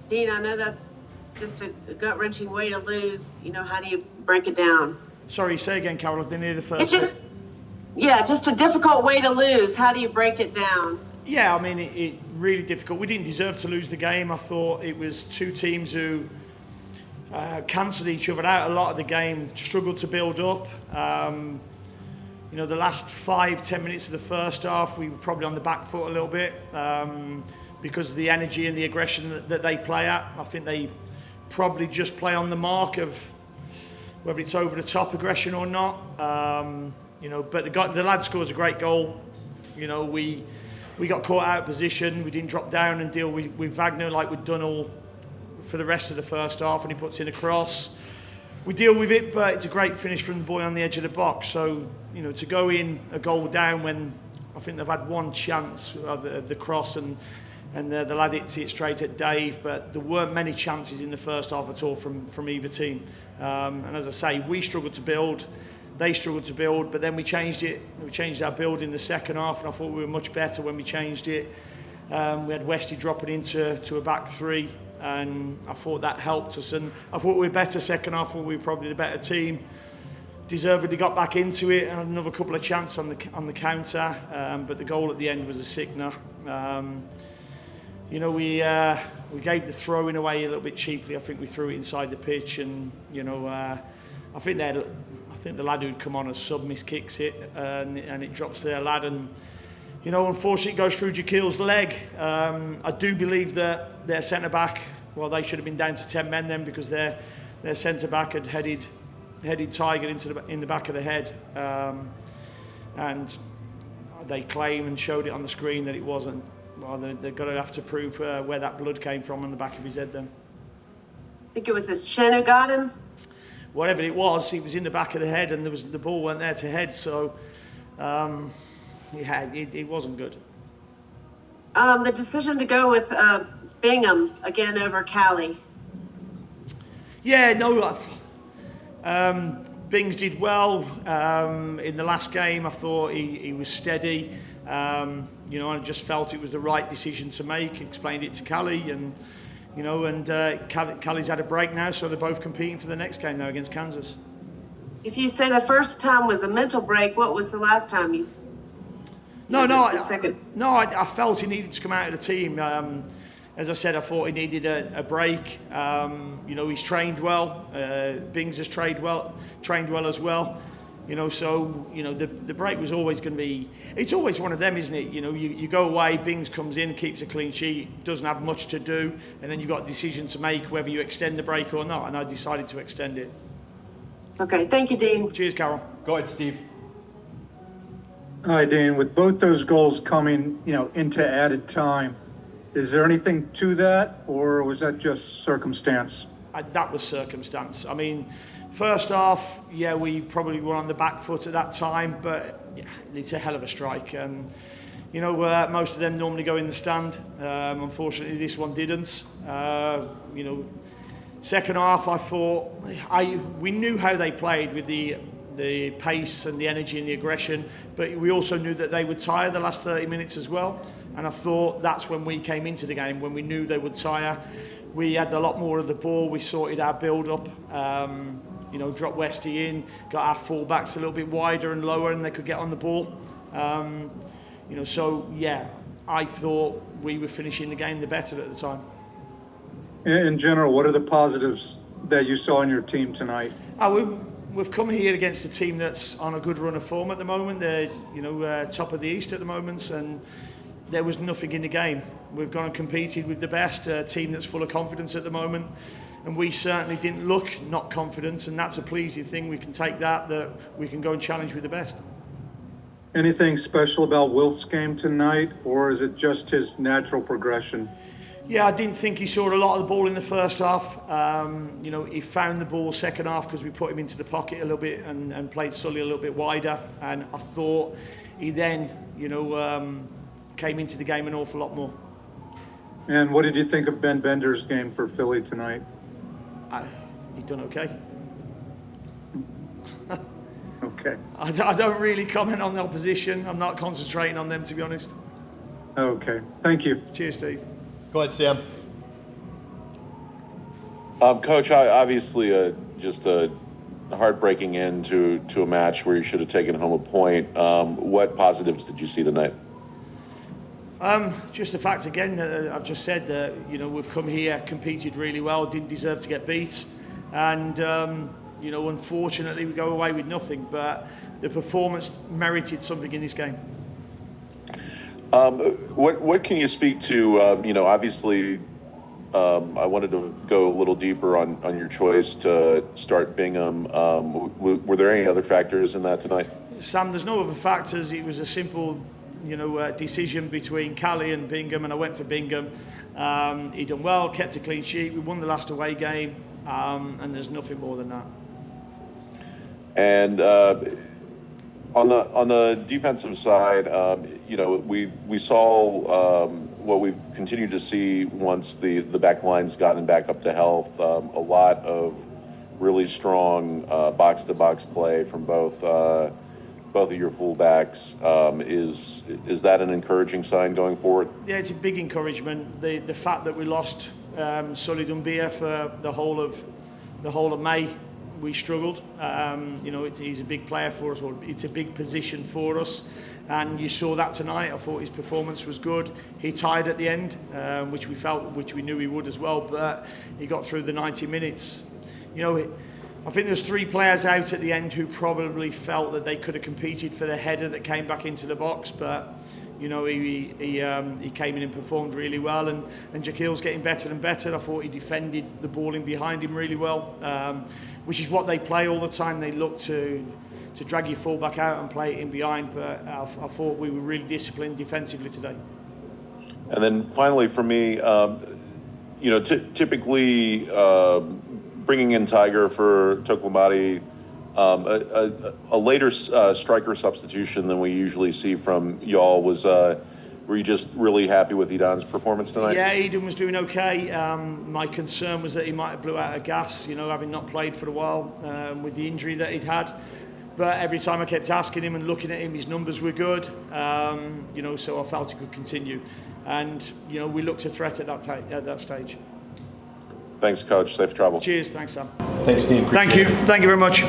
Dean, I know that's just a gut-wrenching way to lose. How do you break it down? Sorry, say again, Carol. I didn't hear the first It's just, just a difficult way to lose. How do you break it down? Yeah, I mean, it really difficult. We didn't deserve to lose the game. I thought it was two teams who cancelled each other out a lot of the game, struggled to build up. The last 5-10 minutes of the first half, we were probably on the back foot a little bit because of the energy and the aggression that they play at. I think they probably just play on the mark of whether it's over the top aggression or not. But the lad scores a great goal. We got caught out of position. We didn't drop down and deal with Wagner like we'd done all for the rest of the first half, and he puts in a cross. We deal with it, but it's a great finish from the boy on the edge of the box. So, to go in a goal down when I think they've had one chance of the cross and the lad hits it straight at Dave, but there weren't many chances in the first half at all from either team. And as I say, we struggled to build. They struggled to build, but then we changed it. We changed our build in the second half, and I thought we were much better when we changed it. We had Westy dropping into a back three, and I thought that helped us. And I thought we were better second half. I thought we were probably the better team. Deservedly got back into it and had another couple of chances on the counter, but the goal at the end was a sickener. We gave the throw in away a little bit cheaply. I think we threw it inside the pitch, and I think the lad who'd come on as sub miskicks it, and it drops their lad, and unfortunately it goes through Jaquil's leg. I do believe that their centre back, well, they should have been down to 10 men then, because their centre back had headed Tiger in the back of the head, and they claim and showed it on the screen that it wasn't. Well, they're going to have to prove where that blood came from on the back of his head then. I think it was his chin who got him. Whatever it was in the back of the head, and the ball went there to head, so it wasn't good. The decision to go with Bingham again over Callie. Yeah, no, Bings did well in the last game. I thought he was steady. I just felt it was the right decision to make. Explained it to Callie, and Callie's had a break now, so they're both competing for the next game now against Kansas. If you say the first time was a mental break, what was the last time you? I felt he needed to come out of the team. As I said, I thought he needed a break. He's trained well. Bings has trained well as well. The break was always going to be. It's always one of them, isn't it? You go away, Bings comes in, keeps a clean sheet, doesn't have much to do, and then you've got a decision to make whether you extend the break or not. And I decided to extend it. Okay, thank you, Dean. Cheers, Carol. Go ahead, Steve. Hi, Dean. With both those goals coming, into added time, is there anything to that, or was that just circumstance? That was circumstance. I mean, first half, we probably were on the back foot at that time, but it's a hell of a strike. And, most of them normally go in the stand. Unfortunately, this one didn't. Second half, I thought, we knew how they played with the pace and the energy and the aggression, but we also knew that they would tire the last 30 minutes as well. And I thought that's when we came into the game, when we knew they would tire. We had a lot more of the ball. We sorted our build-up. Dropped Westy in, got our full-backs a little bit wider and lower, and they could get on the ball. I thought we were finishing the game the better at the time. In general, what are the positives that you saw in your team tonight? We've come here against a team that's on a good run of form at the moment. They're top of the East at the moment, and there was nothing in the game. We've gone and competed with the best, a team that's full of confidence at the moment. And we certainly didn't look not confident, and that's a pleasing thing. We can take that we can go and challenge with the best. Anything special about Wilf's game tonight, or is it just his natural progression? Yeah, I didn't think he saw a lot of the ball in the first half. He found the ball second half because we put him into the pocket a little bit and played Sully a little bit wider. And I thought he then, came into the game an awful lot more. And what did you think of Ben Bender's game for Philly tonight? He done okay. Okay. I don't really comment on the opposition. I'm not concentrating on them, to be honest. Okay. Thank you. Cheers, Steve. Go ahead, Sam. Coach, obviously, just a heartbreaking end to a match where you should have taken home a point. What positives did you see tonight? Just the fact again that I've just said that we've come here, competed really well, didn't deserve to get beat, and unfortunately we go away with nothing. But the performance merited something in this game. What can you speak to? Obviously, I wanted to go a little deeper on your choice to start Bingham. Were there any other factors in that tonight? Sam, there's no other factors. It was a simple, decision between Callie and Bingham, and I went for Bingham. He done well, kept a clean sheet. We won the last away game, and there's nothing more than that. And on the defensive side, we saw what we've continued to see once the back line's gotten back up to health. A lot of really strong box-to-box play from both of your fullbacks. Is that an encouraging sign going forward? Yeah, it's a big encouragement. The fact that we lost Sully Dumbia for the whole of May, we struggled. He's a big player for us, or it's a big position for us, and you saw that tonight. I thought his performance was good. He tied at the end, which we knew he would as well, but he got through the 90 minutes. I think there's 3 players out at the end who probably felt that they could have competed for the header that came back into the box, but he came in and performed really well, and Jaquil's getting better and better. I thought he defended the ball in behind him really well, which is what they play all the time. They look to drag your fullback out and play it in behind, but I thought we were really disciplined defensively today. And then finally for me, typically bringing in Tiger for Toklamati, a later striker substitution than we usually see from y'all. Were you just really happy with Edan's performance tonight? Yeah, Eden was doing okay. My concern was that he might have blew out of gas, having not played for a while with the injury that he'd had. But every time I kept asking him and looking at him, his numbers were good. So I felt he could continue. And, we looked a threat at that stage. Thanks, Coach. Safe travel. Cheers. Thanks, Sam. Thanks, Dean. Thank you. Thank you very much.